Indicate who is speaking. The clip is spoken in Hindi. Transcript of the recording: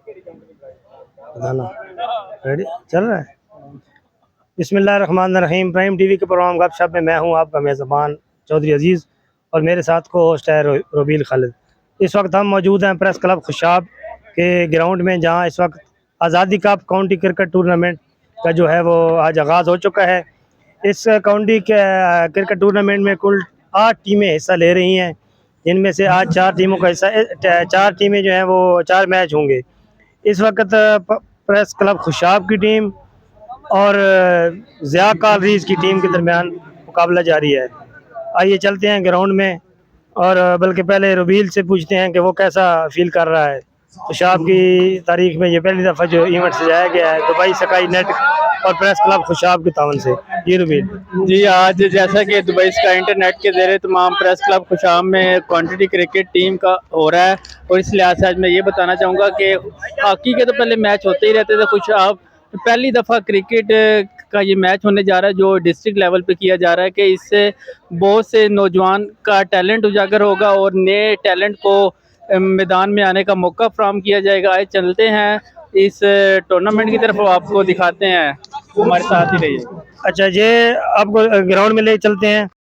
Speaker 1: बताना। रेडी चल रहा है। बिस्मिल्लाहिर्रहमानिर्रहीम। प्राइम टीवी के प्रोग्राम गपशप में मैं हूं आपका मेज़बान चौधरी अजीज़ और मेरे साथ को होस्ट है रोबील खालिद। इस वक्त हम मौजूद हैं प्रेस क्लब खुशाब के ग्राउंड में, जहां इस वक्त आज़ादी कप काउंटी क्रिकेट टूर्नामेंट का जो है वो आज आगाज़ हो चुका है। इस काउंटी के क्रिकेट टूर्नामेंट में कुल 8 टीमें हिस्सा ले रही हैं, जिनमें से आज 4 टीमों का हिस्सा 4 टीमें जो हैं वो 4 मैच होंगे। इस वक्त प्रेस क्लब खुशाब की टीम और ज़िया कॉलरीज की टीम के दरमियान मुकाबला जारी है। आइए चलते हैं ग्राउंड में और बल्कि पहले रुबील से पूछते हैं कि वो कैसा फील कर रहा है। खुशाब की तारीख में ये पहली दफ़ा जो इवेंट सजाया गया है दुबई स्काई नेट और प्रेस क्लब खुशाब के तावन से। जी रुबील।
Speaker 2: जी, आज जैसा कि दुबई स्काई इंटरनेट के ज़रिए तमाम प्रेस क्लब खुशाब में क्वांटिटी क्रिकेट टीम का हो रहा है, और इस लिहाज से आज मैं ये बताना चाहूँगा कि हॉकी के तो पहले मैच होते ही रहते थे। खुशाब पहली दफ़ा क्रिकेट का ये मैच होने जा रहा है जो डिस्ट्रिक्ट लेवल पे किया जा रहा है, कि इससे बहुत से नौजवान का टैलेंट उजागर होगा और नए टैलेंट को मैदान में आने का मौका फराहम किया जाएगा। आए चलते हैं इस टूर्नामेंट की तरफ, आपको दिखाते हैं, हमारे साथ ही रहिए।
Speaker 1: अच्छा, ये आपको ग्राउंड में ले चलते हैं।